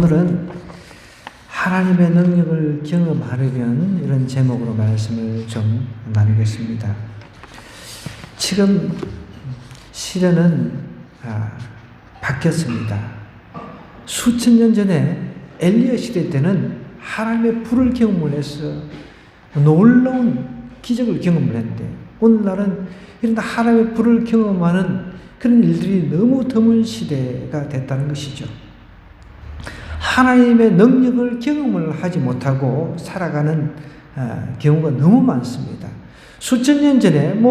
오늘은 하나님의 능력을 경험하려면 이런 제목으로 말씀을 좀 나누겠습니다. 지금 시대는 바뀌었습니다. 수천 년 전에 엘리야 시대 때는 하나님의 불을 경험을 해서 놀라운 기적을 경험을 했는데, 오늘날은 이런 하나님의 불을 경험하는 그런 일들이 너무 드문 시대가 됐다는 것이죠. 하나님의 능력을 경험을 하지 못하고 살아가는 경우가 너무 많습니다. 수천 년 전에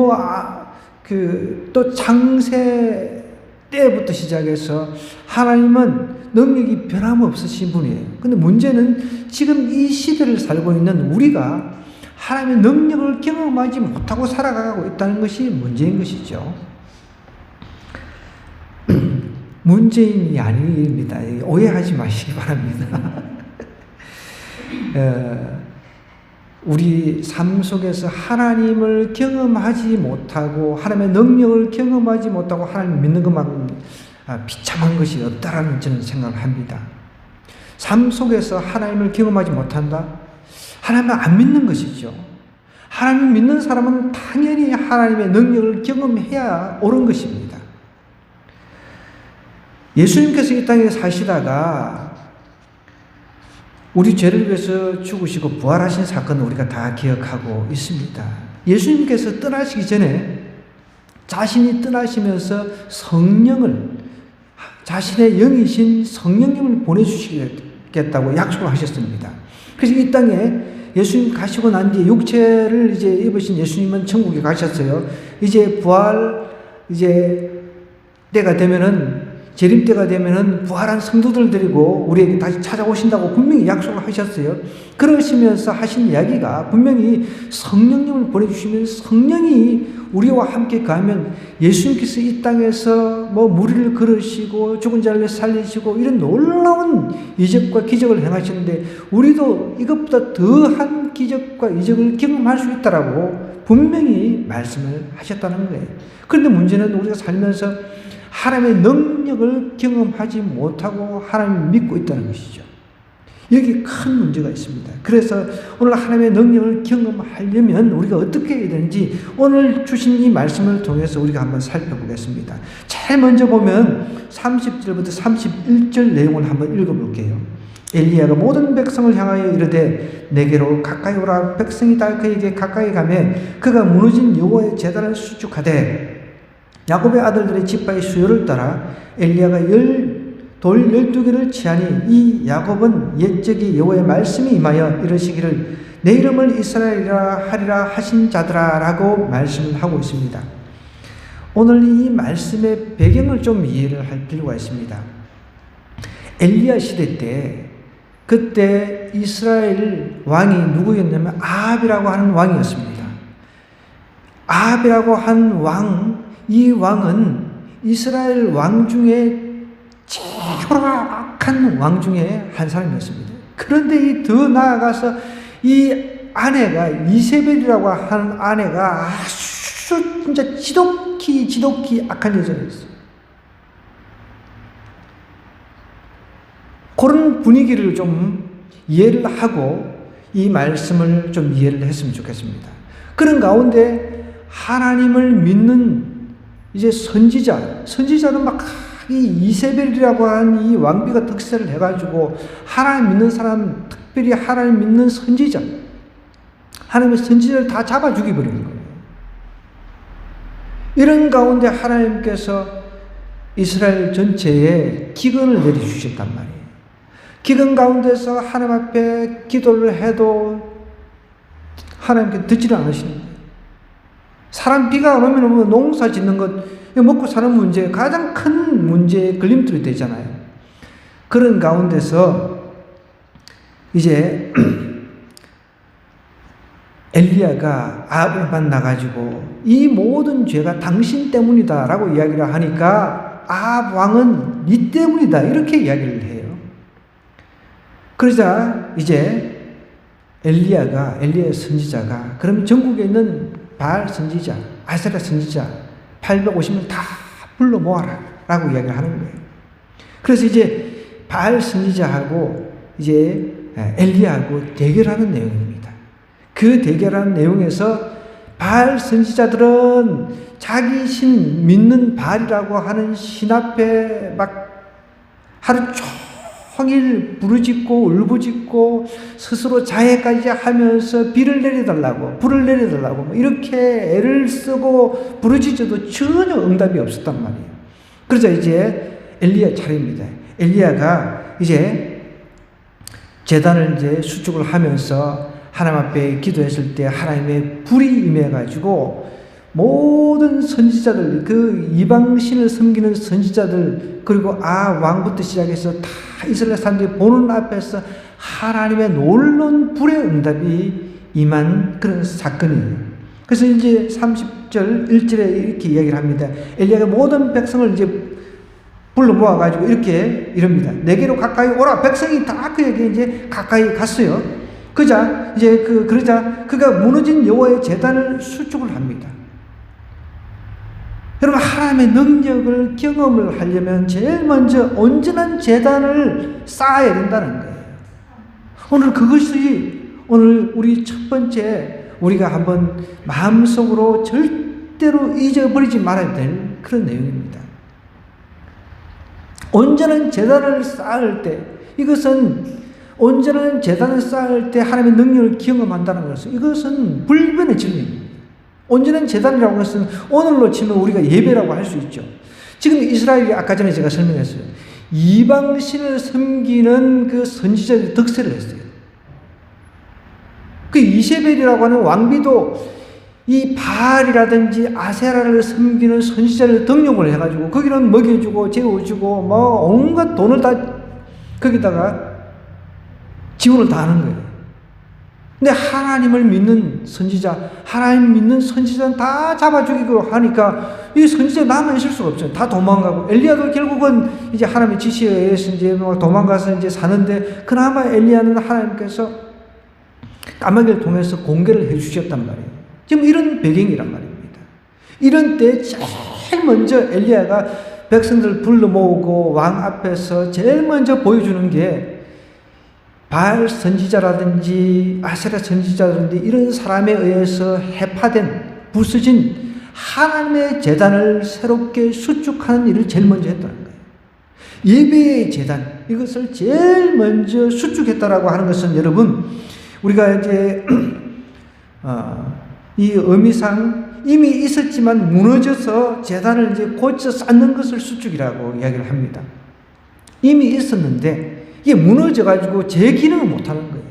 또 창세 때부터 시작해서 하나님은 능력이 변함없으신 분이에요. 근데 문제는 지금 이 시대를 살고 있는 우리가 하나님의 능력을 경험하지 못하고 살아가고 있다는 것이 문제인 것이죠. 문제인이 아닙니다. 오해하지 마시기 바랍니다. 우리 삶 속에서 하나님을 경험하지 못하고 하나님의 능력을 경험하지 못하고 하나님을 믿는 것만 비참한 것이 없다라는 저는 생각을 합니다. 삶 속에서 하나님을 경험하지 못한다? 하나님을 안 믿는 것이죠. 하나님을 믿는 사람은 당연히 하나님의 능력을 경험해야 옳은 것입니다. 예수님께서 이 땅에 사시다가 우리 죄를 위해서 죽으시고 부활하신 사건을 우리가 다 기억하고 있습니다. 예수님께서 떠나시기 전에 자신이 떠나시면서 성령을, 자신의 영이신 성령님을 보내주시겠다고 약속을 하셨습니다. 그래서 이 땅에 예수님 가시고 난 뒤에 육체를 이제 입으신 예수님은 천국에 가셨어요. 이제 부활, 때가 되면은, 재림 때가 되면은 부활한 성도들 데리고 우리에게 다시 찾아오신다고 분명히 약속을 하셨어요. 그러시면서 하신 이야기가 분명히 성령님을 보내주시면 성령이 우리와 함께 가면 예수님께서 이 땅에서 무리를 걸으시고 죽은 자를 살리시고 이런 놀라운 이적과 기적을 행하시는데 우리도 이것보다 더한 기적과 이적을 경험할 수 있다라고 분명히 말씀을 하셨다는 거예요. 그런데 문제는 우리가 살면서 하나님의 능력을 경험하지 못하고 하나님을 믿고 있다는 것이죠. 여기 큰 문제가 있습니다. 그래서 오늘 하나님의 능력을 경험하려면 우리가 어떻게 해야 되는지 오늘 주신 이 말씀을 통해서 우리가 한번 살펴보겠습니다. 제일 먼저 보면 30절부터 31절 내용을 한번 읽어볼게요. 엘리야가 모든 백성을 향하여 이르되 내게로 가까이 오라. 백성이 다 그에게 가까이 가매 그가 무너진 여호와의 제단을 수축하되 야곱의 아들들의 지파의 수요를 따라 엘리야가 돌 12개를 취하니 이 야곱은 옛적이 여호와의 말씀이 임하여 이르시기를 내 이름을 이스라엘이라 하리라 하신 자들아 라고 말씀을 하고 있습니다. 오늘 이 말씀의 배경을 좀 이해를 할 필요가 있습니다. 엘리야 시대 때 그때 이스라엘 왕이 누구였냐면 아합이라고 하는 왕이었습니다. 아합이라고 한 왕, 이 왕은 이스라엘 왕 중에 제일 흉악한 왕 중에 한 사람이었습니다. 그런데 더 나아가서 이 아내가 이세벨이라고 하는 아내가 아주 진짜 지독히 악한 여자였어요. 그런 분위기를 좀 이해를 하고 이 말씀을 좀 이해를 했으면 좋겠습니다. 그런 가운데 하나님을 믿는 이제 선지자는 막 이 이세벨이라고 하는 이 왕비가 특세를 해가지고 하나님 믿는 사람, 특별히 하나님 믿는 선지자, 하나님의 선지자를 다 잡아 죽여버리는 거예요. 이런 가운데 하나님께서 이스라엘 전체에 기근을 내려주셨단 말이에요. 기근 가운데서 하나님 앞에 기도를 해도 하나님께 듣지를 않으시는 거예요. 사람 비가 안 오면 농사 짓는 것, 먹고 사는 문제, 가장 큰 문제에 걸림돌이 되잖아요. 그런 가운데서 이제 엘리야가 아합을 만나가지고 이 모든 죄가 당신 때문이다 라고 이야기를 하니까 아합 왕은 네 때문이다 이렇게 이야기를 해요. 그러자 이제 엘리야의 선지자가 그럼 전국에 있는 바알 선지자, 아세라 선지자 850명 다 불러 모아라 라고 이야기를 하는 거예요. 그래서 이제 바알 선지자하고 이제 엘리야하고 대결하는 내용입니다. 그 대결하는 내용에서 바알 선지자들은 자기 신 믿는 바알이라고 하는 신 앞에 막 하루 종일 부르짖고 울부짖고 스스로 자해까지 하면서 불을 내려달라고 뭐 이렇게 애를 쓰고 부르짖어도 전혀 응답이 없었단 말이에요. 그러자 이제 엘리야 차례입니다. 엘리야가 이제 제단을 이제 수축을 하면서 하나님 앞에 기도했을 때 하나님의 불이 임해가지고 모든 선지자들, 그 이방신을 섬기는 선지자들, 그리고 왕부터 시작해서 다 이스라엘 사람들이 보는 앞에서 하나님의 놀라운 불의 응답이 임한 그런 사건이에요. 그래서 이제 30절 1절에 이렇게 이야기를 합니다. 엘리야가 모든 백성을 이제 불러 모아가지고 이렇게 이럽니다. 내게로 가까이 오라. 백성이 다 그에게 이제 가까이 갔어요. 그러자 그가 무너진 여호와의 제단을 수축을 합니다. 여러분, 하나님의 능력을 경험을 하려면 제일 먼저 온전한 제단을 쌓아야 된다는 거예요. 오늘 우리 첫 번째 우리가 한번 마음속으로 절대로 잊어버리지 말아야 될 그런 내용입니다. 온전한 제단을 쌓을 때, 온전한 제단을 쌓을 때 하나님의 능력을 경험한다는 것은 이것은 불변의 진리입니다. 온전한 제단이라고 하는 것은 오늘로 치면 우리가 예배라고 할 수 있죠. 지금 이스라엘이 아까 전에 제가 설명했어요. 이방신을 섬기는 그 선지자들이 득세를 했어요. 그 이세벨이라고 하는 왕비도 이 바알이라든지 아세라를 섬기는 선지자를 등용을 해가지고 거기는 먹여주고 재워주고 뭐 온갖 돈을 다 거기다가 지원을 다 하는 거예요. 근데 하나님을 믿는 선지자, 하나님 믿는 선지자는 다 잡아 죽이고 하니까 이 선지자 남아 있을 수가 없죠. 다 도망가고 엘리야도 결국은 이제 하나님의 지시에 의해서 이제 도망가서 이제 사는데 그나마 엘리야는 하나님께서 까마귀를 통해서 공개를 해주셨단 말이에요. 지금 이런 배경이란 말입니다. 이런 때 제일 먼저 엘리야가 백성들을 불러 모으고 왕 앞에서 제일 먼저 보여주는 게 바알 선지자라든지 아세라 선지자라든지 이런 사람에 의해서 해파된 부서진 하나님의 제단을 새롭게 수축하는 일을 제일 먼저 했다는 거예요. 예배의 제단, 이것을 제일 먼저 수축했다라고 하는 것은 여러분, 우리가 이제 이 의미상 이미 있었지만 무너져서 제단을 이제 고쳐 쌓는 것을 수축이라고 이야기를 합니다. 이미 있었는데 이게 무너져가지고 제 기능을 못하는 거예요.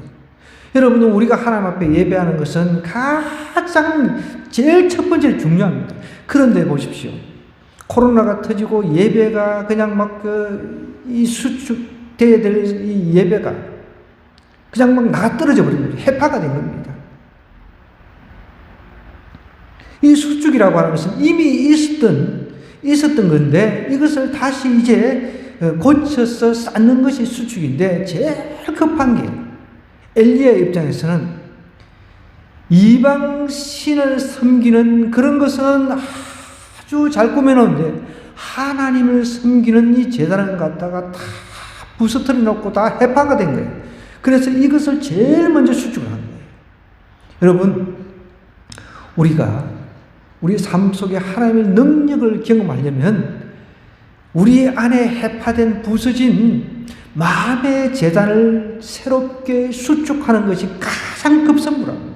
여러분, 우리가 하나님 앞에 예배하는 것은 가장 제일 첫 번째로 중요합니다. 그런데 보십시오. 코로나가 터지고 예배가 그냥 막 이 수축돼야 될 이 예배가 그냥 막 나가 떨어져 버린 거죠. 해파가 된 겁니다. 이 수축이라고 하는 것은 이미 있었던 건데 이것을 다시 이제 고쳐서 쌓는 것이 수축인데 제일 급한 게 엘리야 입장에서는 이방 신을 섬기는 그런 것은 아주 잘 꾸며놓은데 하나님을 섬기는 이 제단을 갖다가 다 부서뜨려 놓고 다 해파가 된 거예요. 그래서 이것을 제일 먼저 수축을 한 거예요. 여러분, 우리가 우리 삶 속에 하나님의 능력을 경험하려면 우리 안에 해파된 부서진 마음의 제단을 새롭게 수축하는 것이 가장 급선무라는 거예요.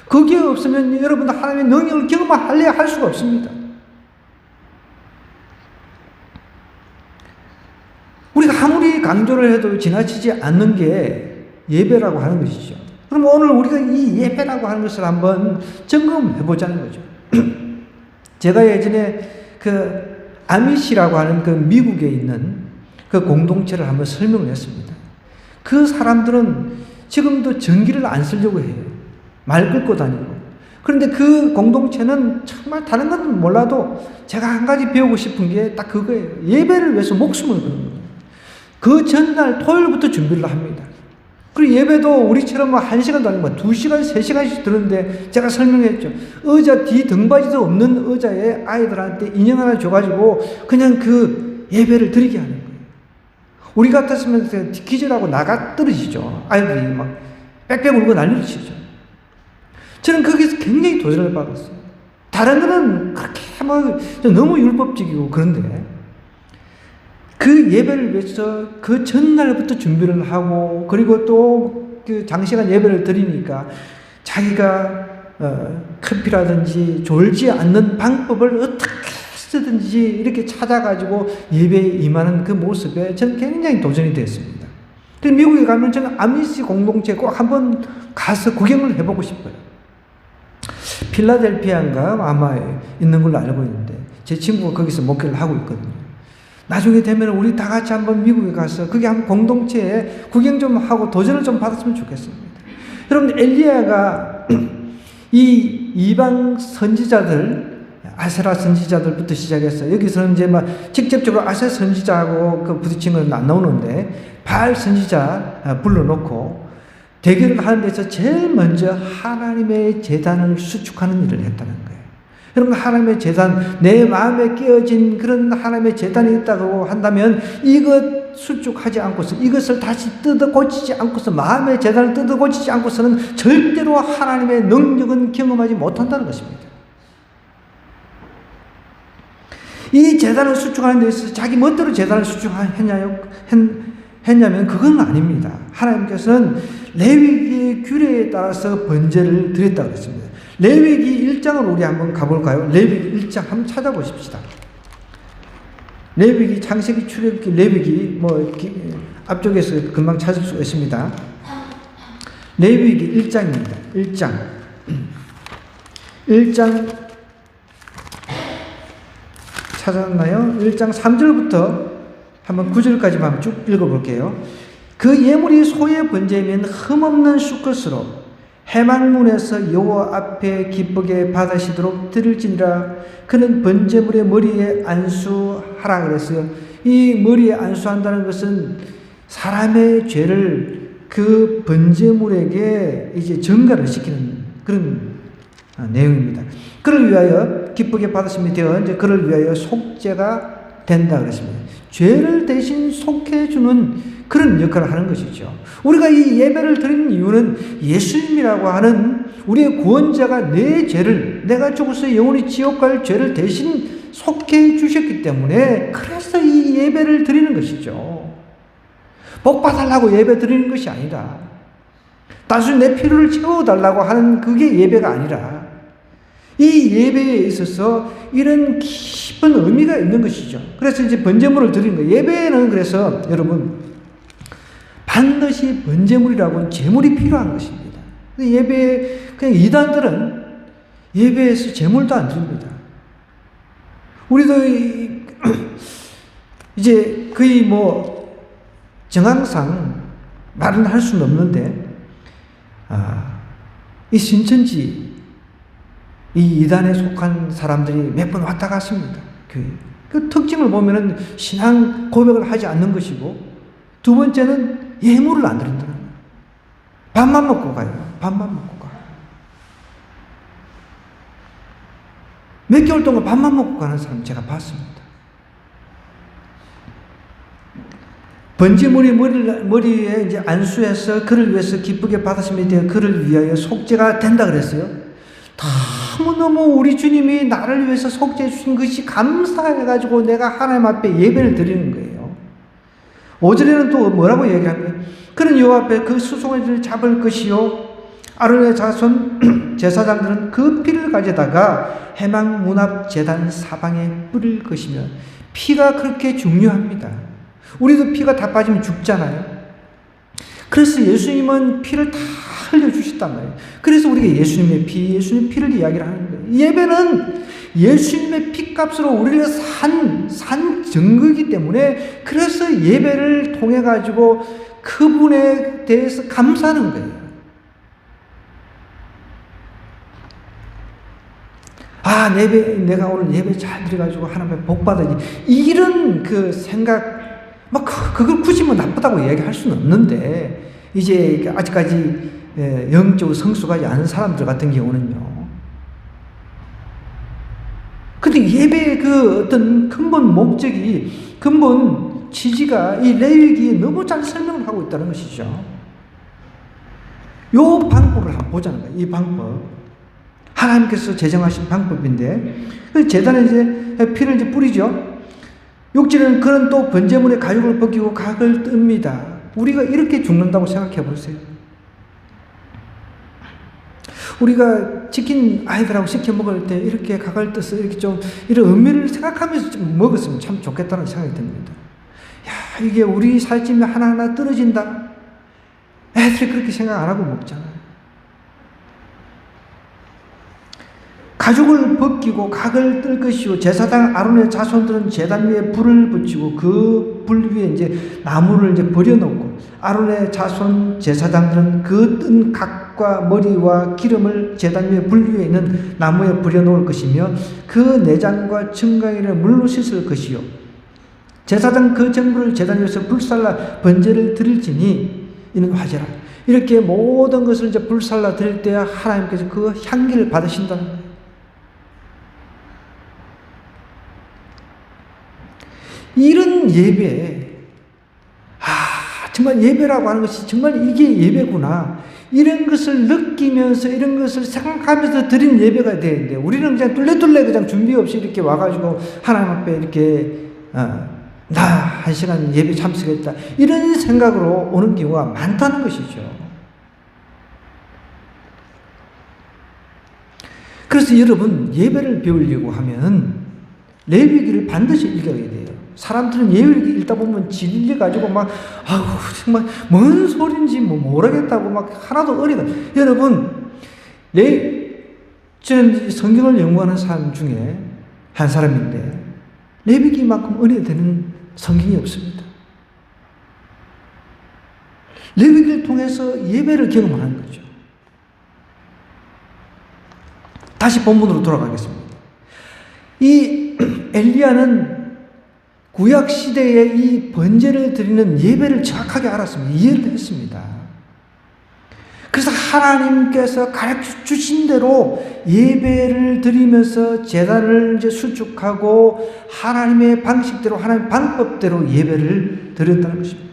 거기에 없으면 여러분 하나님의 능력을 경험하려 할 수가 없습니다. 우리가 아무리 강조를 해도 지나치지 않는 게 예배라고 하는 것이죠. 그럼 오늘 우리가 이 예배라고 하는 것을 한번 점검해 보자는 거죠. 제가 예전에 그 아미시라고 하는 그 미국에 있는 그 공동체를 한번 설명을 했습니다. 그 사람들은 지금도 전기를 안 쓰려고 해요. 말 끌고 다니고. 그런데 그 공동체는 정말 다른 건 몰라도 제가 한 가지 배우고 싶은 게 딱 그거예요. 예배를 위해서 목숨을 거는 거예요. 그 전날 토요일부터 준비를 합니다. 그리고 예배도 우리처럼 1시간도 아니고 2시간, 3시간씩 들었는데 제가 설명했죠. 의자 뒤 등받이도 없는 의자에 아이들한테 인형 하나 줘가지고 그냥 그 예배를 드리게 하는 거예요. 우리 같았으면 기절하고 나가 떨어지죠. 아이들이 막 빽빽 울고 난리치죠. 저는 거기서 굉장히 도전을 받았어요. 다른 거는 그렇게 막 너무 율법적이고 그런데 그 예배를 위해서 그 전날부터 준비를 하고 그리고 또 그 장시간 예배를 드리니까 자기가 커피라든지 졸지 않는 방법을 어떻게 쓰든지 이렇게 찾아가지고 예배에 임하는 그 모습에 저는 굉장히 도전이 됐습니다. 그래서 미국에 가면 저는 아미시 공동체 꼭 한번 가서 구경을 해보고 싶어요. 필라델피아인가 아마 있는 걸로 알고 있는데 제 친구가 거기서 목회를 하고 있거든요. 나중에 되면 우리 다 같이 한번 미국에 가서 그게 한 공동체에 구경 좀 하고 도전을 좀 받았으면 좋겠습니다. 여러분 엘리야가 이 이방 선지자들 아세라 선지자들부터 시작해서 여기서는 이제 막 직접적으로 아세라 선지자하고 그 부딪힌 건 안 나오는데 바알 선지자 불러놓고 대결을 하는 데서 제일 먼저 하나님의 제단을 수축하는 일을 했다는 거예요. 여러분 하나님의 제단, 내 마음에 끼어진 그런 하나님의 제단이 있다고 한다면 이것 수축하지 않고서 이것을 다시 뜯어 고치지 않고서 마음의 제단을 뜯어 고치지 않고서는 절대로 하나님의 능력은 경험하지 못한다는 것입니다. 이 제단을 수축하는 데 있어서 자기 멋대로 제단을 수축했냐면 그건 아닙니다. 하나님께서는 레위기의 규례에 따라서 번제를 드렸다고 했습니다. 레위기 1장으로 우리 한번 가볼까요? 레위기 1장 한번 찾아보십시다. 레위기, 창세기, 출애굽기, 레위기 앞쪽에서 금방 찾을 수가 있습니다. 레위기 1장입니다. 1장 찾았나요? 1장 3절부터 한번 9절까지만 쭉 읽어볼게요. 그 예물이 소의 번제면 흠없는 수컷으로 해망문에서 여호와 앞에 기쁘게 받으시도록 드릴지니라. 그는 번제물의 머리에 안수하라 그랬어요. 이 머리에 안수한다는 것은 사람의 죄를 그 번제물에게 이제 전가를 시키는 그런 내용입니다. 그를 위하여 기쁘게 받으심이 되어 이제 그를 위하여 속죄가 된다 그랬습니다. 죄를 대신 속해주는 그런 역할을 하는 것이죠. 우리가 이 예배를 드리는 이유는 예수님이라고 하는 우리의 구원자가 내 죄를, 내가 죽어서 영원히 지옥 갈 죄를 대신 속해 주셨기 때문에 그래서 이 예배를 드리는 것이죠. 복 받으려고 예배 드리는 것이 아니라 단순히 내 필요를 채워달라고 하는 그게 예배가 아니라 이 예배에 있어서 이런 깊은 의미가 있는 것이죠. 그래서 이제 번제물을 드리는 거예요. 예배는 그래서 여러분 반드시 번제물이라고는 제물이 필요한 것입니다. 예배 그냥 이단들은 예배에서 제물도 안 드립니다. 우리도 이제 거의 정황상 말은 할 수는 없는데 이 신천지 이 이단에 속한 사람들이 몇 번 왔다 갔습니다. 그 특징을 보면은 신앙 고백을 하지 않는 것이고 두 번째는 예물을 안 드린다는 거예요. 밥만 먹고 가요. 밥만 먹고 가. 몇 개월 동안 밥만 먹고 가는 사람 제가 봤습니다. 번제물이 머리에 이제 안수해서 그를 위해서 기쁘게 받으심에 대해 그를 위하여 속죄가 된다 그랬어요. 너무너무 우리 주님이 나를 위해서 속죄해 주신 것이 감사해가지고 내가 하나님 앞에 예배를 드리는 거예요. 5절에는 또 뭐라고 얘기합니까? 그는 여호와 앞에 그 수송아지를 잡을 것이요 아론의 자손 제사장들은 그 피를 가져다가 해망 문 앞 제단 사방에 뿌릴 것이며 피가 그렇게 중요합니다. 우리도 피가 다 빠지면 죽잖아요. 그래서 예수님은 피를 다 흘려주셨단 말이에요. 그래서 우리가 예수님의 피를 이야기를 하는 거예요. 예배는 예수님의 피값으로 우리를 산 증거이기 때문에 그래서 예배를 통해가지고 그분에 대해서 감사하는 거예요. 내가 오늘 예배 잘 드려가지고 하나님의 복 받아야지. 이런 그 생각, 그걸 굳이 나쁘다고 이야기할 수는 없는데, 이제 아직까지 영적으로 성숙하지 않은 사람들 같은 경우는요. 근데 예배의 그 어떤 근본 목적이, 근본 취지가 이 레위기에 너무 잘 설명을 하고 있다는 것이죠. 요 방법을 한번 보자는 거예요. 이 방법. 하나님께서 제정하신 방법인데, 제단에 이제 피를 이제 뿌리죠. 육지는 그는 또 번제물의 가죽을 벗기고 각을 뜹니다. 우리가 이렇게 죽는다고 생각해 보세요. 우리가 치킨 아이들하고 시켜 먹을 때 이렇게 각을 떠서 이렇게 좀 이런 의미를 생각하면서 좀 먹었으면 참 좋겠다는 생각이 듭니다. 야, 이게 우리 살찜이 하나하나 떨어진다. 애들이 그렇게 생각 안 하고 먹잖아요. 가죽을 벗기고 각을 뜰 것이요, 제사장 아론의 자손들은 제단 위에 불을 붙이고 그 불 위에 이제 나무를 이제 버려놓고, 아론의 자손 제사장들은 그 뜬 각과 머리와 기름을 제단 위에 불 위에 있는 나무에 버려놓을 것이며 그 내장과 청강이를 물로 씻을 것이요, 제사장 그 전부를 제단 위에서 불살라 번제를 드릴지니 이는 화제라. 이렇게 모든 것을 이제 불살라 드릴 때 하나님께서 그 향기를 받으신다는 거예요. 이런 예배, 정말 예배라고 하는 것이 정말 이게 예배구나. 이런 것을 느끼면서 이런 것을 생각하면서 드린 예배가 되는데, 우리는 그냥 뚫레뚫레 그냥 준비 없이 이렇게 와가지고 하나님 앞에 이렇게 나 한 시간 예배 참석했다, 이런 생각으로 오는 경우가 많다는 것이죠. 그래서 여러분, 예배를 배우려고 하면 레위기를 반드시 읽어야 돼요. 사람들은 예배를 읽다 보면 질려가지고 막, 정말 뭔 소린지 모르겠다고 막 하나도 어리다. 여러분, 저는 성경을 연구하는 사람 중에 한 사람인데, 레위기만큼 은혜되는 성경이 없습니다. 레위기를 통해서 예배를 경험하는 거죠. 다시 본문으로 돌아가겠습니다. 이 엘리야는 구약 시대에 이 번제를 드리는 예배를 정확하게 알았습니다. 이해를 했습니다. 그래서 하나님께서 가르쳐 주신 대로 예배를 드리면서 제단을 이제 수축하고 하나님의 방식대로, 하나님의 방법대로 예배를 드렸다는 것입니다.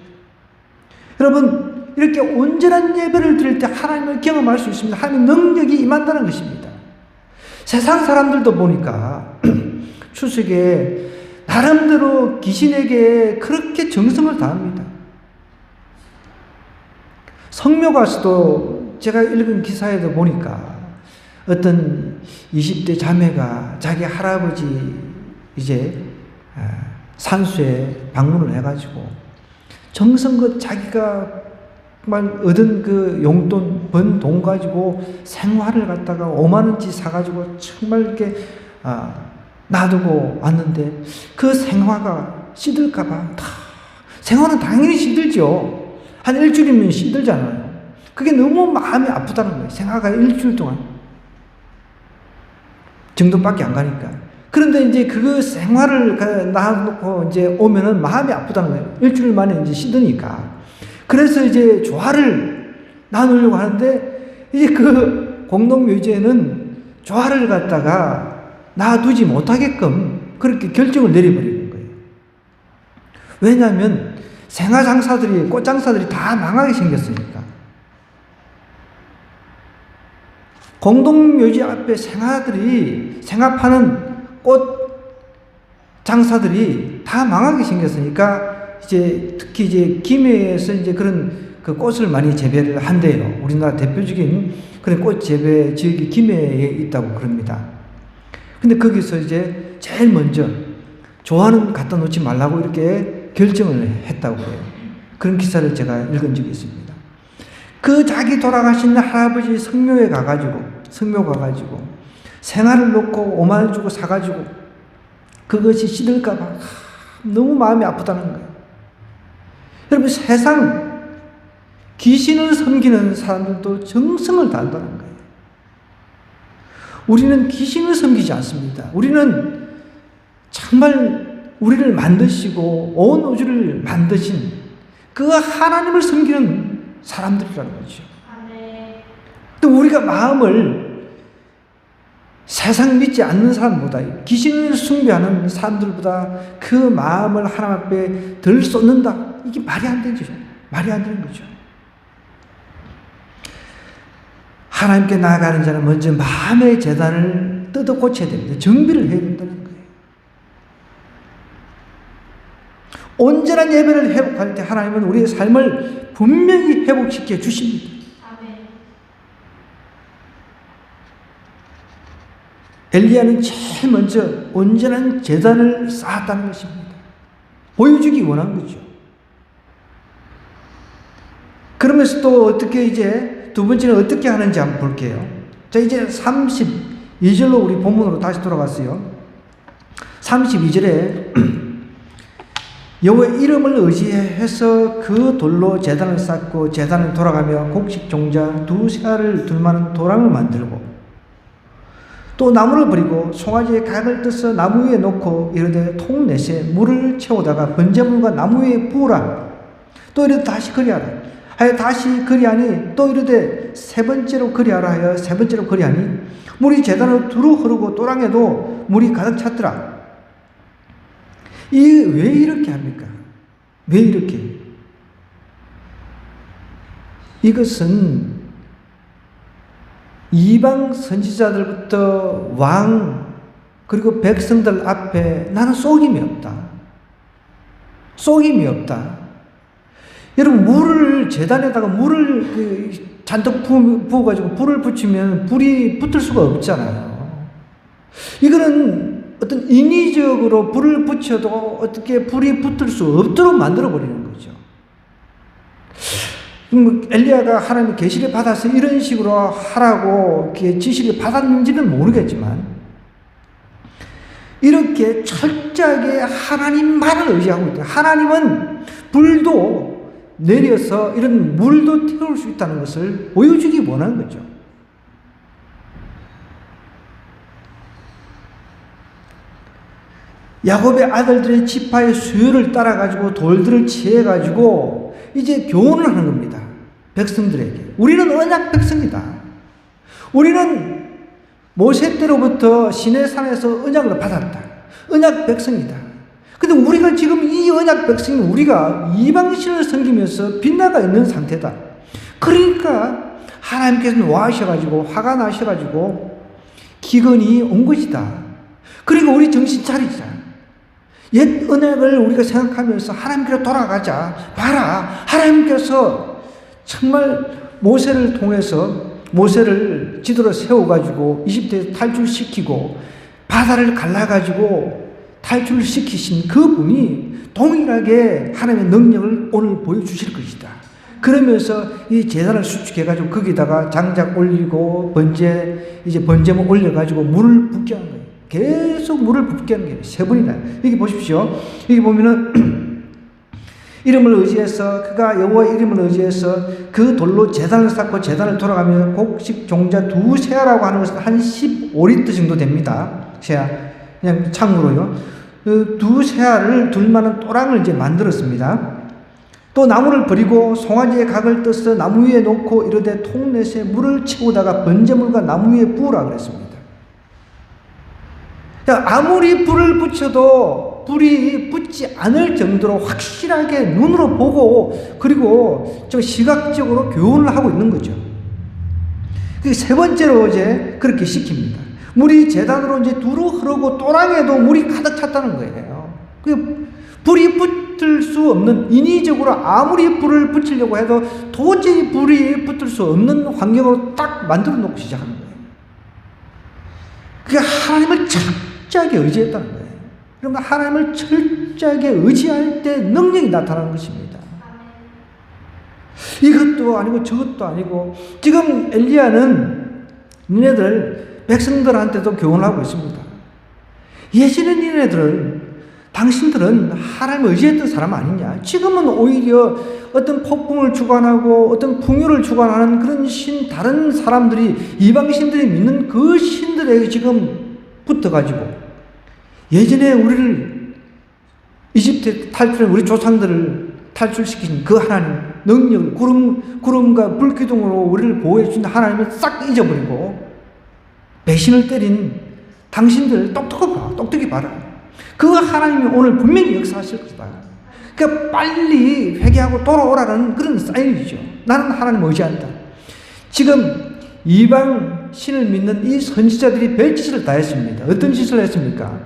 여러분, 이렇게 온전한 예배를 드릴 때 하나님을 경험할 수 있습니다. 하나님의 능력이 임한다는 것입니다. 세상 사람들도 보니까 추석에 나름대로 귀신에게 그렇게 정성을 다합니다. 성묘가서도 제가 읽은 기사에도 보니까 어떤 20대 자매가 자기 할아버지 이제 산수에 방문을 해가지고 정성껏 자기가 얻은 그 용돈, 번 돈 가지고 생화를 갖다가 5만 원치 사가지고 정말 이렇게 놔두고 왔는데, 그 생화가 시들까봐 생화는 당연히 시들죠. 한 일주일이면 시들잖아요. 그게 너무 마음이 아프다는 거예요. 생화가 일주일 동안 정도밖에 안 가니까. 그런데 이제 그 생화를 놔놓고 이제 오면은 마음이 아프다는 거예요. 일주일 만에 이제 시드니까. 그래서 이제 조화를 나누려고 하는데, 이제 그 공동묘지에는 조화를 갖다가 놔두지 못하게끔 그렇게 결정을 내려버리는 거예요. 왜냐하면 생화장사들이, 꽃장사들이 다 망하게 생겼으니까. 공동묘지 앞에 생화 파는 꽃 장사들이 다 망하게 생겼으니까, 이제 특히 이제 김해에서 이제 그런 그 꽃을 많이 재배를 한대요. 우리나라 대표적인 그런 꽃 재배 지역이 김해에 있다고 그럽니다. 근데 거기서 이제 제일 먼저 조화는 갖다 놓지 말라고 이렇게 결정을 했다고 해요. 그런 기사를 제가 읽은 적이 있습니다. 그 자기 돌아가신 할아버지 성묘 가가지고 생화를 놓고 5만 원 주고 사가지고 그것이 시들까봐 너무 마음이 아프다는 거예요. 여러분, 세상 귀신을 섬기는 사람들도 정성을 다한다는 거예요. 우리는 귀신을 섬기지 않습니다. 우리는 정말 우리를 만드시고 온 우주를 만드신 그 하나님을 섬기는 사람들이라는 거죠. 또 우리가 마음을 세상 믿지 않는 사람보다, 귀신을 숭배하는 사람들보다 그 마음을 하나님 앞에 덜 쏟는다. 이게 말이 안 되죠. 말이 안 되는 거죠. 하나님께 나아가는 자는 먼저 마음의 재단을 뜯어 고쳐야 됩니다. 정비를 해야 된다는 거예요. 온전한 예배를 회복할 때 하나님은 우리의 삶을 분명히 회복시켜 주십니다. 엘리야는 제일 먼저 온전한 제단을 쌓았다는 것입니다. 보여주기 원한 거죠. 그러면서 또 어떻게 이제 두 번째는 어떻게 하는지 한번 볼게요. 자, 이제 32절로 우리 본문으로 다시 돌아갔어요. 32절에 여호와의 이름을 의지해서 그 돌로 제단을 쌓고 제단을 돌아가며 곡식 종자 2세알을 둘 만한 도랑을 만들고 또 나무를 버리고 송아지의 각을 뜯어 나무 위에 놓고 이르되 통넷에 물을 채우다가 번제물과 나무 위에 부으라. 또 이르되 다시 그리하라 하여 다시 그리하니 또 이르되 세 번째로 그리하라 하여 세 번째로 그리하니 물이 제단으로 두루 흐르고 또랑에도 물이 가득 찼더라. 왜 이렇게 합니까? 왜 이렇게? 이것은 이방 선지자들부터 왕 그리고 백성들 앞에 나는 속임이 없다. 속임이 없다. 여러분 물을 제단에다가 물을 잔뜩 부어가지고 불을 붙이면 불이 붙을 수가 없잖아요. 이거는 어떤 인위적으로 불을 붙여도 어떻게 불이 붙을 수 없도록 만들어버리는 거죠. 엘리야가 하나님의 계시를 받아서 이런 식으로 하라고 지시를 받았는지는 모르겠지만 이렇게 철저하게 하나님만을 의지하고 있다. 하나님은 불도 내려서 이런 물도 태울 수 있다는 것을 보여주기 원하는 거죠. 야곱의 아들들의 지파의 수요를 따라가지고 돌들을 취해가지고 이제 교훈을 하는 겁니다. 백성들에게. 우리는 언약 백성이다. 우리는 모세 때로부터 시내산에서 언약을 받았다. 언약 백성이다. 근데 우리가 지금 이 언약 백성은 우리가 이방신을 섬기면서 빗나가 있는 상태다. 그러니까 하나님께서는 와하셔가지고 화가 나셔가지고 기근이 온 것이다. 그리고 우리 정신 차리자. 옛 언약을 우리가 생각하면서 하나님께로 돌아가자. 봐라. 하나님께서 정말 모세를 통해서 모세를 지도로 세워가지고 이집트에서 탈출시키고 바다를 갈라가지고 탈출시키신 그분이 동일하게 하나님의 능력을 오늘 보여주실 것이다. 그러면서 이 제단을 수축해가지고 거기다가 장작 올리고 번제물 올려가지고 물을 붓게 하는 거예요. 계속 물을 붓게 하는 게 세 번이나. 여기 보십시오. 여기 보면은 이름을 의지해서 그가 여호와의 이름을 의지해서 그 돌로 제단을 쌓고 제단을 돌아가며 곡식 종자 2세알이라고 하는 것은 한 15리터 정도 됩니다. 세알. 그냥 창으로요. 2세알을 둘 만한 또랑을 이제 만들었습니다. 또 나무를 버리고 송아지의 각을 뜯어 나무 위에 놓고 이르되 통넷에 물을 채우다가 번제물과 나무 위에 부으라 그랬습니다. 아무리 불을 붙여도 불이 붙지 않을 정도로 확실하게 눈으로 보고 그리고 저 시각적으로 교훈을 하고 있는 거죠. 세 번째로 이제 그렇게 시킵니다. 물이 제단으로 이제 두루 흐르고 또랑에도 물이 가득 찼다는 거예요. 불이 붙을 수 없는, 인위적으로 아무리 불을 붙이려고 해도 도저히 불이 붙을 수 없는 환경으로 딱 만들어 놓고 시작하는 거예요. 그게 하나님을 철저하게 의지했다는 거예요. 그러면 하나님을 철저하게 의지할 때 능력이 나타나는 것입니다. 이것도 아니고 저것도 아니고 지금 엘리야는 니네들 백성들한테도 교훈을 하고 있습니다. 예전에 니네들 당신들은 하나님을 의지했던 사람 아니냐? 지금은 오히려 어떤 폭풍을 주관하고 어떤 풍요를 주관하는 그런 다른 사람들이 이방신들이 믿는 그 신들에게 지금 붙어가지고 예전에 우리를 이집트 탈출한 우리 조상들을 탈출시킨 그 하나님 능력을 구름과 불기둥으로 우리를 보호해 준 하나님을 싹 잊어버리고 배신을 때린 당신들 똑똑히 봐라. 그 하나님이 오늘 분명히 역사하실 것이다. 그러니까 빨리 회개하고 돌아오라는 그런 사인이죠. 나는 하나님 의지한다. 지금 이방 신을 믿는 이 선지자들이 별짓을 다 했습니다. 어떤 짓을 했습니까?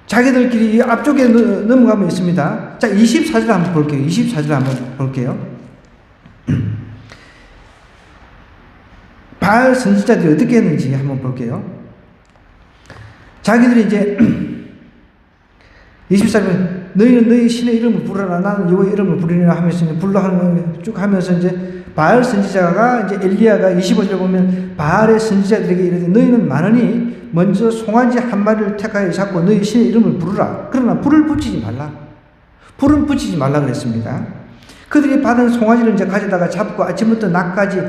자기들끼리 앞쪽에 넘어가면 있습니다. 자, 24절 한번 볼게요. 24절 한번 볼게요. 바알 선지자들이 어떻게 했는지 한번 볼게요. 자기들이 이제 24절에 너희는 너희 신의 이름을 부르라 나는 여호와의 이름을 부르리라 하면서 불러 하는 쭉 하면서 이제 바알 선지자가 이제 엘리야가 25절에 보면 바알의 선지자들에게 이르되 너희는 많으니 먼저 송아지 한 마리를 택하여 잡고 너희 신의 이름을 부르라. 그러나 불을 붙이지 말라. 불은 붙이지 말라 그랬습니다. 그들이 받은 송아지를 이제 가져다가 잡고 아침부터 낮까지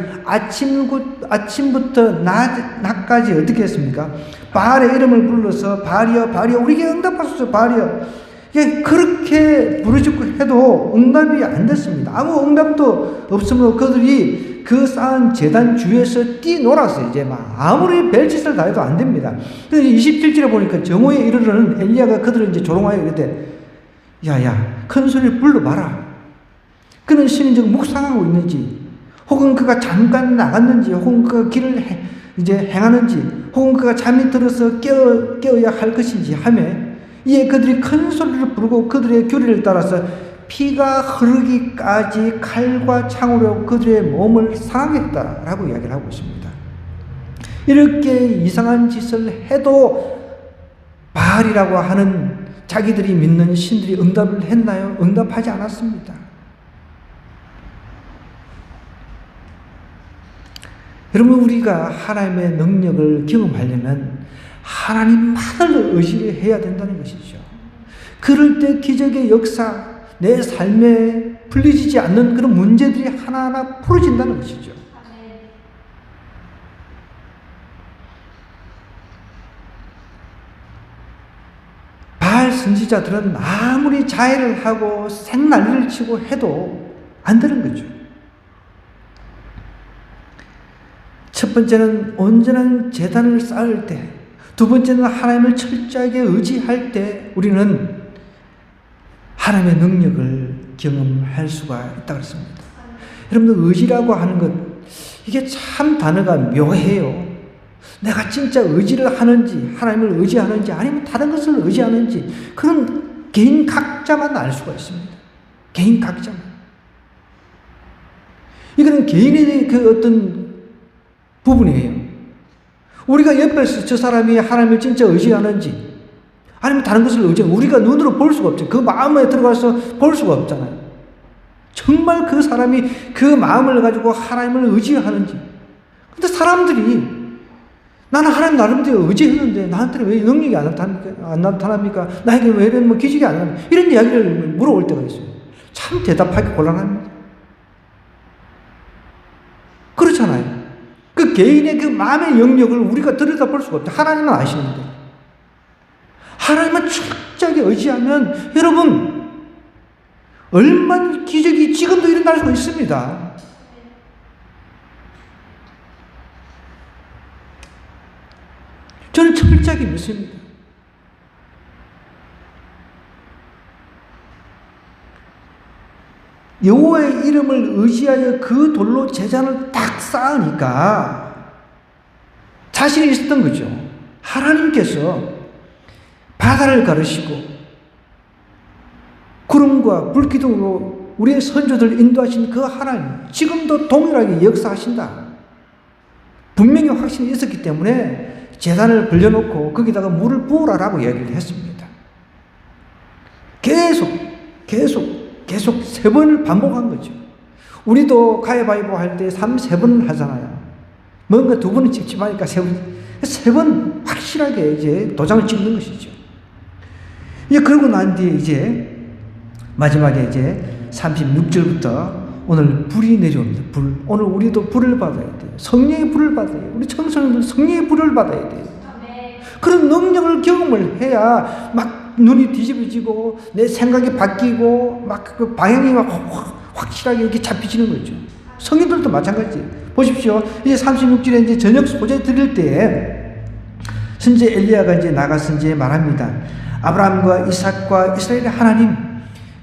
어떻게 했습니까? 바알의 이름을 불러서 바알이여 우리에게 응답하소서 바알이여. 그렇게 부르짖고 해도 응답이 안 됐습니다. 아무 응답도 없으므로 그들이 그 쌓은 제단 주위에서 뛰놀았어요. 이제 막 아무리 별짓을 다 해도 안 됩니다. 그래서 27절에 보니까 정오에 이르러는 엘리야가 그들을 이제 조롱하여 이르되 야야 큰 소리를 불러봐라. 그는 신이 지금 묵상하고 있는지, 혹은 그가 잠깐 나갔는지, 혹은 그가 길을 이제 행하는지, 혹은 그가 잠이 들어서 깨어야 할 것인지 하며 이에 그들이 큰 소리를 부르고 그들의 교리를 따라서 피가 흐르기까지 칼과 창으로 그들의 몸을 상하겠다라고 이야기를 하고 있습니다. 이렇게 이상한 짓을 해도 바알이라고 하는 자기들이 믿는 신들이 응답을 했나요? 응답하지 않았습니다. 여러분, 우리가 하나님의 능력을 경험하려면 하나님만을 의지를 해야 된다는 것이죠. 그럴 때 기적의 역사, 내 삶에 풀리지 않는 그런 문제들이 하나하나 풀어진다는 것이죠. 바알 선지자들은 아무리 자해를 하고 생난리를 치고 해도 안 되는 거죠. 첫 번째는 온전한 재단을 쌓을 때, 두 번째는 하나님을 철저하게 의지할 때 우리는 하나님의 능력을 경험할 수가 있다고 했습니다. 여러분들, 의지라고 하는 것, 이게 참 단어가 묘해요. 내가 진짜 의지를 하는지, 하나님을 의지하는지, 아니면 다른 것을 의지하는지, 그런 개인 각자만 알 수가 있습니다. 개인 각자만. 이거는 개인의 그 어떤 부분이에요. 우리가 옆에서 저 사람이 하나님을 진짜 의지하는지 아니면 다른 것을 의지하는지 우리가 눈으로 볼 수가 없죠. 그 마음에 들어가서 볼 수가 없잖아요. 정말 그 사람이 그 마음을 가지고 하나님을 의지하는지. 근데 사람들이 나는 하나님 나름대로 의지했는데 나한테는 왜 능력이 안 나타납니까? 나에게 왜 이런 기적이 안 나옵니까? 이런 이야기를 물어볼 때가 있어요. 참 대답하기 곤란합니다. 그렇잖아요. 그 개인의 그 마음의 영역을 우리가 들여다볼 수가 없다. 하나님은 아시는데. 하나님은 철저하게 의지하면 여러분 얼마나 기적이 지금도 일어날 수 있습니다. 저는 철저하게 믿습니다. 여호와의 이름을 의지하여 그 돌로 제단을 딱 쌓으니까 자신이 있었던 거죠. 하나님께서 바다를 가르시고 구름과 불기둥으로 우리의 선조들을 인도하신 그 하나님, 지금도 동일하게 역사하신다. 분명히 확신이 있었기 때문에 제단을 벌려놓고 거기다가 물을 부으라라고 이야기를 했습니다. 계속 3번을 반복한 거죠. 우리도 가위바위보 할 때 3번을 하잖아요. 뭔가 2번은 찝찝하니까 3번 확실하게 이제 도장을 찍는 것이죠. 이제 그러고 난 뒤에 이제 마지막에 이제 36절부터 오늘 불이 내려옵니다. 불. 오늘 우리도 불을 받아야 돼요. 성령의 불을 받아야 돼요. 우리 청소년들 성령의 불을 받아야 돼요. 그런 능력을 경험을 해야 막 눈이 뒤집어지고 내 생각이 바뀌고 막 그 방향이 확실하게 이렇게 잡히지는 거죠. 성인들도 마찬가지. 보십시오. 이제 36절에 이제 저녁 소재 드릴 때 선지 엘리야가 이제 나가서 이제 말합니다. 아브라함과 이삭과 이스라엘의 하나님,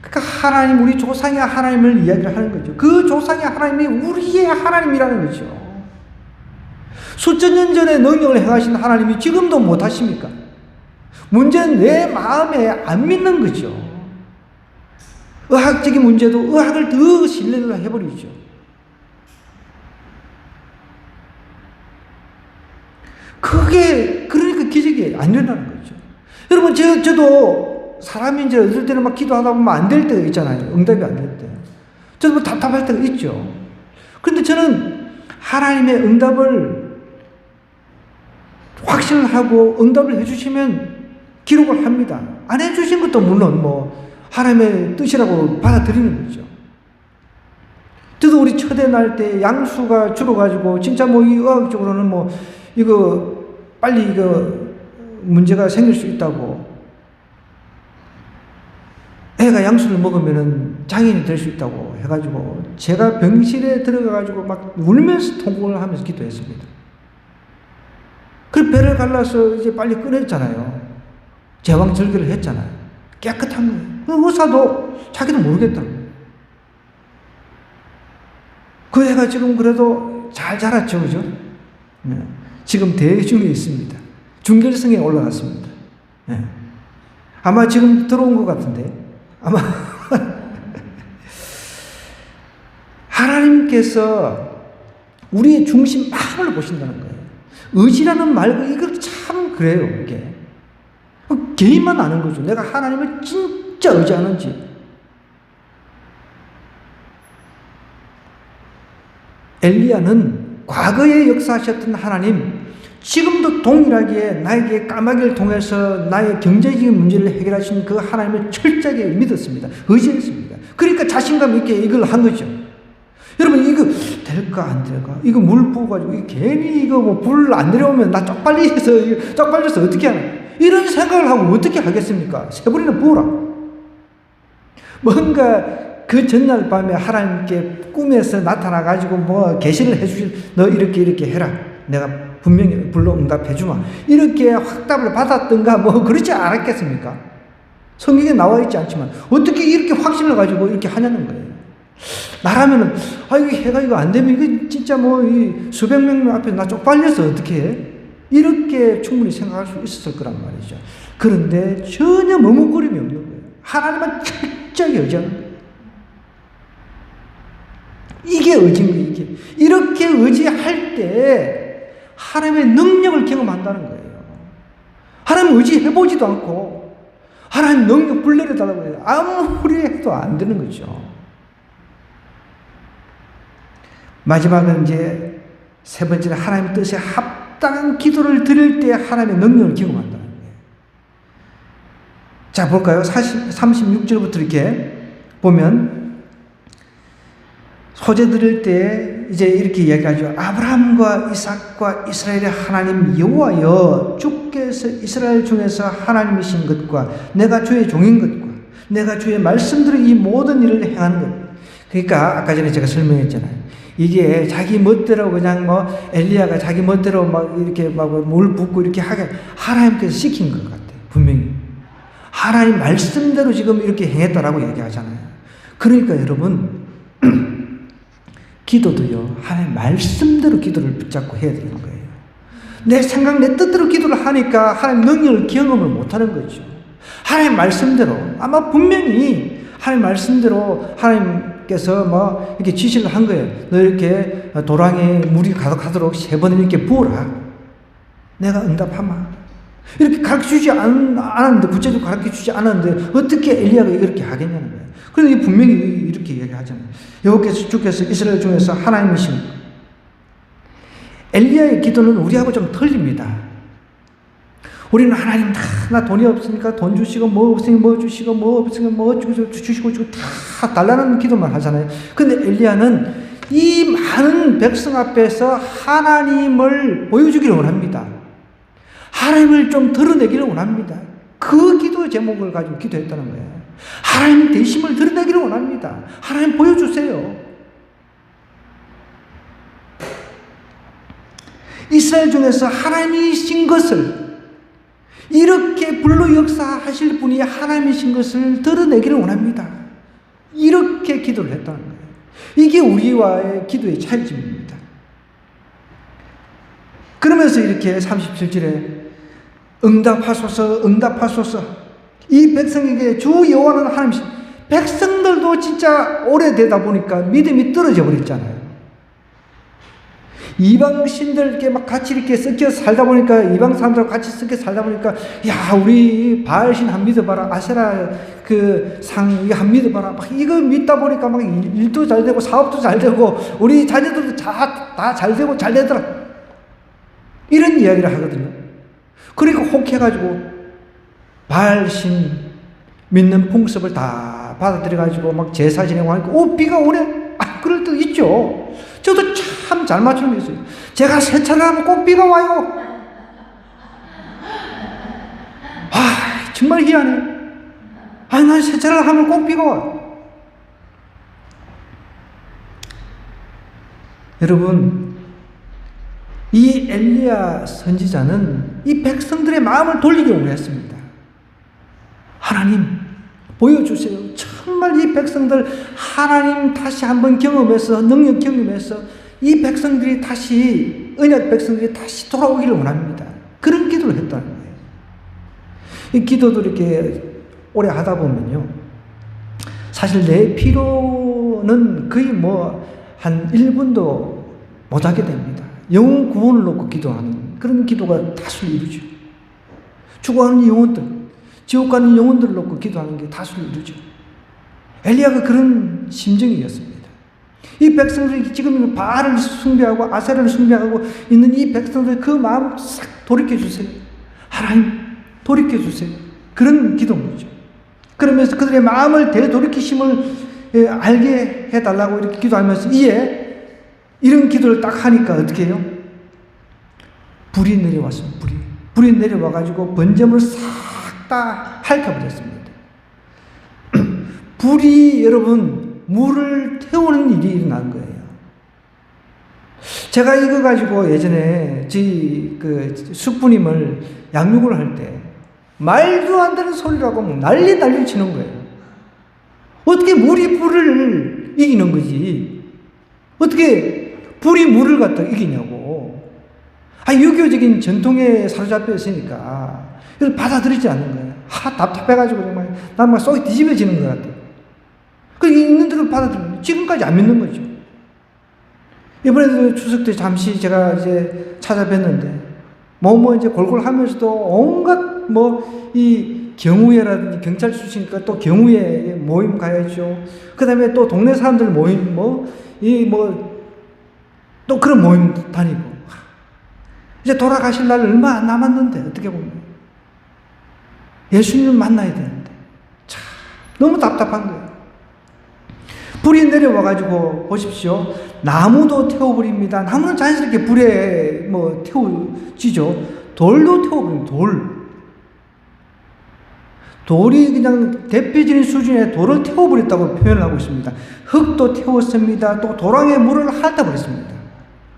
그러니까 하나님, 우리 조상의 하나님을 이야기를 하는 거죠. 그 조상의 하나님이 우리의 하나님이라는 거죠. 수천 년 전에 능력을 행하신 하나님이 지금도 못하십니까? 문제는 내 마음에 안 믿는 거죠. 의학적인 문제도 의학을 더 신뢰를 해버리죠. 그게 그러니까 기적이 안 일어나는 거죠. 여러분, 저도 사람이 이제 어떨 때는 막 기도하다 보면 안 될 때가 있잖아요. 응답이 안 될 때. 저도 답답할 때가 있죠. 그런데 저는 하나님의 응답을 확신을 하고 응답을 해주시면 기록을 합니다. 안 해주신 것도 물론 뭐 하나님의 뜻이라고 받아들이는 거죠. 저도 우리 첫애 날 때 양수가 줄어가지고 진짜 뭐 이 의학적으로는 뭐 이거 빨리 이거 문제가 생길 수 있다고, 애가 양수를 먹으면은 장애인이 될 수 있다고 해가지고 제가 병실에 들어가가지고 막 울면서 통곡을 하면서 기도했습니다. 그 배를 갈라서 이제 빨리 꺼냈잖아요. 제왕절개를 했잖아요. 깨끗한 거예요. 그 의사도 자기도 모르겠다고. 그 애가 지금 그래도 잘 자랐죠, 그죠? 네. 지금 대중에 있습니다. 중결승에 올라갔습니다. 네. 아마 지금 들어온 것 같은데, 아마 하나님께서 우리의 중심 마음을 보신다는 거예요. 의지라는 말, 이거 참 그래요, 이게. 개인만 아는 거죠. 내가 하나님을 진짜 의지하는지. 엘리야는 과거에 역사하셨던 하나님, 지금도 동일하게 나에게 까마귀를 통해서 나의 경제적인 문제를 해결하신 그 하나님을 철저하게 믿었습니다. 의지했습니다. 그러니까 자신감 있게 이걸 한 거죠. 여러분, 이거 될까 안 될까? 이거 물 부어가지고 괜히 이거 뭐 불 안 내려오면 나 쪽팔려서 어떻게 하나? 이런 생각을 하고 어떻게 하겠습니까? 세 번이나 부어라. 뭔가 그 전날 밤에 하나님께 꿈에서 나타나가지고 뭐 계시를 해주실, 너 이렇게 해라. 내가 분명히 불러 응답해주마. 이렇게 확답을 받았던가 뭐 그렇지 않았겠습니까? 성경에 나와 있지 않지만 어떻게 이렇게 확신을 가지고 이렇게 하냐는 거예요. 나라면은, 이거 해가 이거 안 되면 이거 진짜 뭐 이 수백 명 앞에 나 쪽팔려서 어떻게 해? 이렇게 충분히 생각할 수 있었을 거란 말이죠. 그런데 전혀 머뭇거림이 없는 거예요. 하나님만 철저히 의지하는 거예요. 이게 의지인 거예요, 이게. 이렇게 의지할 때 하나님의 능력을 경험한다는 거예요. 하나님 의지해보지도 않고 하나님 능력 불내려달라고 해요. 아무리 해도 안 되는 거죠. 마지막은 이제 세 번째는 하나님 뜻에 합당한 기도를 드릴 때 하나님의 능력을 경험한다는 거예요. 자, 볼까요? 36절부터 이렇게 보면 소재 드릴 때 이제 이렇게 이야기하죠. 아브라함과 이삭과 이스라엘의 하나님 여호와여, 주께서 이스라엘 중에서 하나님이신 것과 내가 주의 종인 것과 내가 주의 말씀대로 이 모든 일을 행하는 것. 그러니까 아까 전에 제가 설명했잖아요. 이게 자기 멋대로 그냥 뭐 엘리야가 자기 멋대로 막 이렇게 막 물 붓고 이렇게 하게 하나님께서 시킨 것 같아요. 분명히 하나님 말씀대로 지금 이렇게 행했다라고 얘기하잖아요. 그러니까 여러분 기도도요, 하나님 말씀대로 기도를 붙잡고 해야 되는 거예요. 내 생각, 내 뜻대로 기도를 하니까 하나님 능력을 경험을 못하는 거죠. 하나님 말씀대로, 아마 분명히 하나님 말씀대로 하나님께서 뭐 이렇게 지시를 한 거예요. 너 이렇게 도랑에 물이 가득하도록 3번 이렇게 부어라. 내가 응답하마. 이렇게 가르쳐주지 않았는데, 구체적으로 가르쳐주지 않았는데 어떻게 엘리야가 이렇게 하겠냐는 거예요. 그런데 분명히 이렇게 얘기하잖아요. 여호와께서 주께서 이스라엘 중에서 하나님이신. 엘리야의 기도는 우리하고 좀 틀립니다. 우리는 하나님 나 돈이 없으니까 돈 주시고, 뭐 없으니까 뭐 주시고, 뭐 없으니까 뭐 주시고 다 달라는 기도만 하잖아요. 근데 엘리야는 이 많은 백성 앞에서 하나님을 보여주기를 원합니다. 하나님을 좀 드러내기를 원합니다. 그 기도의 제목을 가지고 기도했다는 거예요. 하나님 되심을 드러내기를 원합니다. 하나님 보여주세요. 이스라엘 중에서 하나님이신 것을 이렇게 불로 역사하실 분이 하나님이신 것을 드러내기를 원합니다. 이렇게 기도를 했다는 거예요. 이게 우리와의 기도의 차이점입니다. 그러면서 이렇게 37절에 응답하소서 응답하소서, 이 백성에게 주 여호와는 하나님이신, 백성들도 진짜 오래되다 보니까 믿음이 떨어져 버렸잖아요. 이방 신들께 막 같이 이렇게 섞여 살다 보니까, 이방 사람들하고 같이 섞여 살다 보니까, 야, 우리 바알신 한 믿어봐라, 아세라 그 상 한 믿어봐라, 막 이거 믿다 보니까 막 일도 잘 되고 사업도 잘 되고 우리 자녀들도 다 잘 되고 잘 되더라, 이런 이야기를 하거든요. 그러니까 혹해가지고 바알신 믿는 풍습을 다 받아들여가지고 막 제사 지내고 하니까, 비가 오네? 그럴 때도 있죠. 저도 참 잘 맞추는 게 있어요. 제가 세차를 하면 꼭 비가 와요. 정말 희한해. 난 세차를 하면 꼭 비가 와요. 여러분, 이 엘리야 선지자는 이 백성들의 마음을 돌리기 원했습니다. 하나님, 보여주세요. 정말 이 백성들 하나님 다시 한번 경험해서, 능력 경험해서 이 백성들이 다시, 언약 백성들이 다시 돌아오기를 원합니다. 그런 기도를 했다는 거예요. 이 기도도 이렇게 오래 하다 보면요, 사실 내 피로는 거의 한 1분도 못하게 됩니다. 영혼 구원을 놓고 기도하는 그런 기도가 다수를 이루죠. 죽어가는 영혼들, 지옥 가는 영혼들을 놓고 기도하는 게 다수를 이루죠. 엘리야가 그런 심정이었습니다. 이 백성들이 지금 바알을 숭배하고 아세라를 숭배하고 있는 이 백성들, 그 마음 싹 돌이켜주세요. 하나님, 돌이켜주세요. 그런 기도문이죠. 그러면서 그들의 마음을 되돌이키심을 알게 해달라고 이렇게 기도하면서, 이에 이런 기도를 딱 하니까 어떻게 해요? 불이 내려왔습니다. 불이 내려와가지고 번제물을 싹 다 핥아버렸습니다. 불이, 여러분, 물을 태우는 일이 일어난 거예요. 제가 이거 가지고 예전에 저희 숙부님을 양육을 할 때 말도 안 되는 소리라고 난리 치는 거예요. 어떻게 물이 불을 이기는 거지? 어떻게 불이 물을 갖다 이기냐고. 유교적인 전통에 사로잡혀 있으니까 이걸 받아들이지 않는 거예요. 답답해가지고 정말 난 막 속이 뒤집어지는 것 같아요. 있는 대로 받아들이는 거예요. 지금까지 안 믿는 거죠. 이번에도 추석 때 잠시 제가 이제 찾아뵀는데, 이제 골골 하면서도 온갖 이 경우회라든지 경찰 출신이니까 또 경우회 모임 가야죠. 그 다음에 또 동네 사람들 모임, 또 그런 모임 다니고. 이제 돌아가실 날 얼마 안 남았는데, 어떻게 보면. 예수님을 만나야 되는데. 참, 너무 답답한 거예요. 불이 내려와가지고, 보십시오. 나무도 태워버립니다. 나무는 자연스럽게 불에 태워지죠. 돌도 태워버립니다. 돌이 그냥 대표적인 수준의 돌을 태워버렸다고 표현을 하고 있습니다. 흙도 태웠습니다. 또 도랑의 물을 핥아버렸습니다.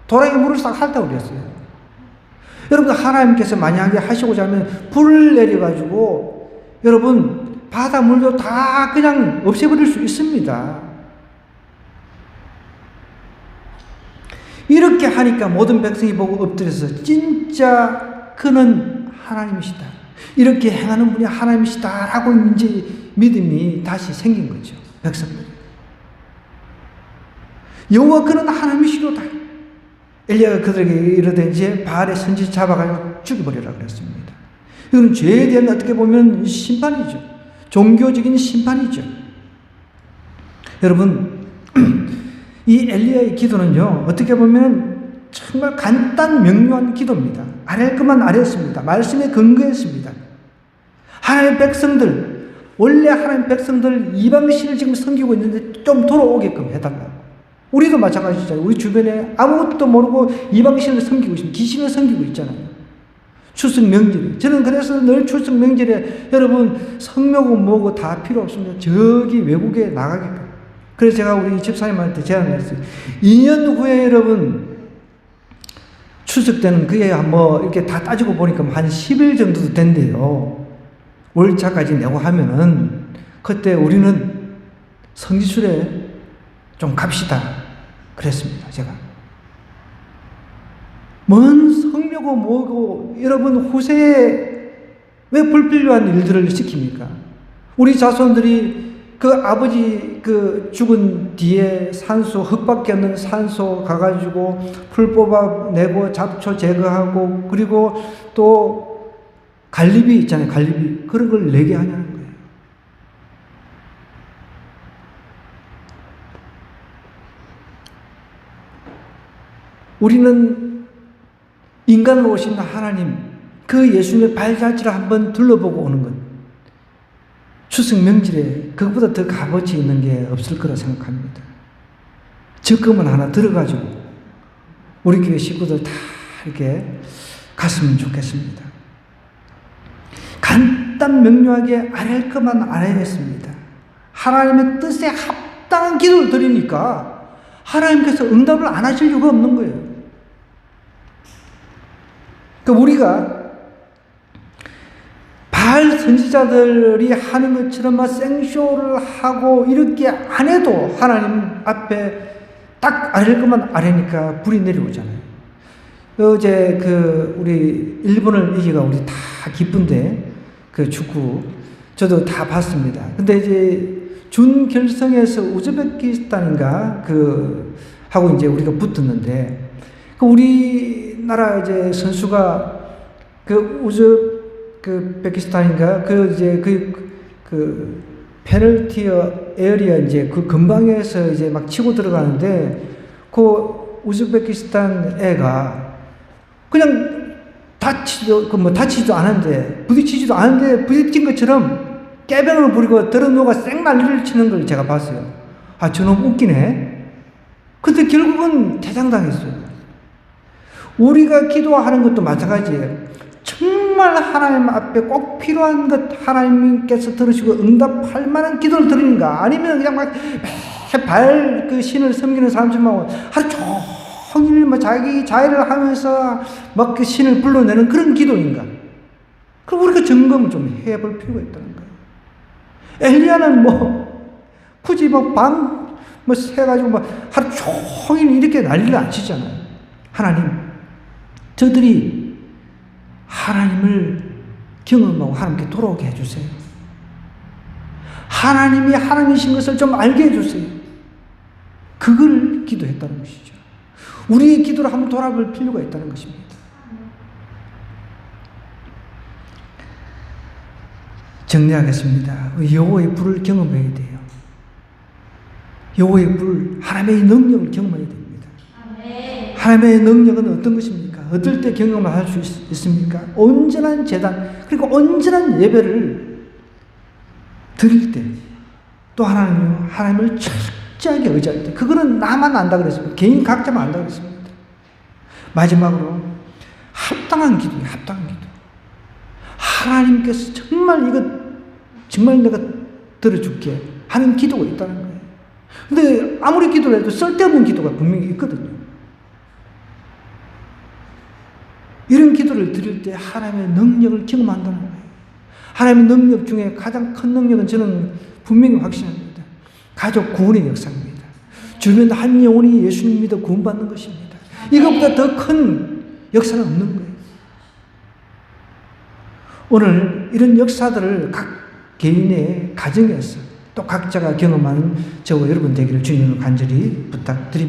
도랑의 물을 싹 핥아버렸어요. 여러분, 하나님께서 만약에 하시고자 하면 불을 내려가지고 여러분 바닷물도 다 그냥 없애버릴 수 있습니다. 이렇게 하니까 모든 백성이 보고 엎드려서 진짜 그는 하나님이시다, 이렇게 행하는 분이 하나님이시다라고 이제 믿음이 다시 생긴 거죠. 백성들. 여호와 그는 하나님이시로다. 엘리야가 그들에게 이르되 이제 바알의 선지 잡아가지고 죽여버리라 그랬습니다. 이건 죄에 대한 어떻게 보면 심판이죠. 종교적인 심판이죠. 여러분, 이 엘리야의 기도는요, 어떻게 보면 정말 간단 명료한 기도입니다. 아랠 것만 아뢰었습니다. 말씀에 근거했습니다. 하나님의 백성들, 원래 하나님의 백성들 이방신을 지금 섬기고 있는데 좀 돌아오게끔 해달라고. 우리도 마찬가지잖아요. 우리 주변에 아무것도 모르고 이방신을 섬기고 있습니다. 귀신을 섬기고 있잖아요. 추석 명절에. 저는 그래서 늘 추석 명절에 여러분 성묘고 뭐고 다 필요 없습니다. 저기 외국에 나가게끔. 그래서 제가 우리 집사님한테 제안을 했어요. 2년 후에 여러분 추석 때는 그게 이렇게 다 따지고 보니까 한 10일 정도도 된대요. 월차까지 내고 하면은 그때 우리는 성지순례 좀 갑시다 그랬습니다. 제가 뭔 성묘고 뭐고 여러분 후세에 왜 불필요한 일들을 시킵니까? 우리 자손들이 그 아버지 그 죽은 뒤에 산소, 흙밖에 없는 산소 가가지고 풀 뽑아내고 잡초 제거하고 그리고 또 갈리비 있잖아요. 갈리비. 그런 걸 내게 하냐는 거예요. 우리는 인간으로 오신 하나님, 그 예수님의 발자취를 한번 둘러보고 오는 것. 추석 명절에 그것보다 더 값어치 있는 게 없을 거라 생각합니다. 적금은 하나 들어가지고 우리 교회 식구들 다 이렇게 갔으면 좋겠습니다. 간단 명료하게 알할 것만 알아야겠습니다. 하나님의 뜻에 합당한 기도를 드리니까 하나님께서 응답을 안 하실 이유가 없는 거예요. 그러니까 우리가 바알 선지자들이 하는 것처럼 막 생쇼를 하고 이렇게 안 해도 하나님 앞에 딱 알을 것만 알으니까 불이 내려오잖아요. 어제 우리 일본을 이기가 우리 다 기쁜데 그 축구 저도 다 봤습니다. 근데 이제 준결승에서 우즈베키스탄인가 하고 이제 우리가 붙었는데 우리나라 이제 선수가 베키스탄인가 페널티 에어리어 이제 그 근방에서 이제 막 치고 들어가는데 그 우즈베키스탄 애가 그냥 다치지도 않은데 부딪히지도 않은데 부딪힌 것처럼 깨병을 부리고 들어누가 생난리를 치는 걸 제가 봤어요. 아, 저놈 웃기네. 근데 결국은 퇴장당했어요. 우리가 기도하는 것도 마찬가지예요. 정말 하나님 앞에 꼭 필요한 것 하나님께서 들으시고 응답할 만한 기도를 드리는가? 아니면 그냥 막 매발 신을 섬기는 사람들만 하루 종일 자기 자해를 하면서 막 그 신을 불러내는 그런 기도인가? 그럼 우리가 점검을 좀 해볼 필요가 있다는 거예요. 엘리야는 굳이 세가지고 하루 종일 이렇게 난리를 안 치잖아요. 하나님, 저들이 하나님을 경험하고 하나님께 돌아오게 해주세요. 하나님이 하나님이신 것을 좀 알게 해주세요. 그걸 기도했다는 것이죠. 우리의 기도를 한번 돌아볼 필요가 있다는 것입니다. 정리하겠습니다. 여호와의 불을 경험해야 돼요. 여호와의 불, 하나님의 능력을 경험해야 됩니다. 하나님의 능력은 어떤 것입니까? 어떨 때 경험을 할 수 있습니까? 온전한 제단, 그리고 온전한 예배를 드릴 때, 또 하나님을 철저하게 의지할 때, 그거는 나만 안다 그랬습니다. 개인 각자만 안다 그랬습니다. 마지막으로 합당한 기도예요. 합당한 기도. 하나님께서 정말 내가 들어줄게 하는 기도가 있다는 거예요. 근데 아무리 기도를 해도 쓸데없는 기도가 분명히 있거든요. 이런 기도를 드릴 때 하나님의 능력을 경험한다는 거예요. 하나님의 능력 중에 가장 큰 능력은 저는 분명히 확신합니다. 가족 구원의 역사입니다. 주변 한 영혼이 예수님 믿어 구원받는 것입니다. 이것보다 더 큰 역사는 없는 거예요. 오늘 이런 역사들을 각 개인의 가정에서 또 각자가 경험하는 저와 여러분 되기를 주님을 간절히 부탁드립니다.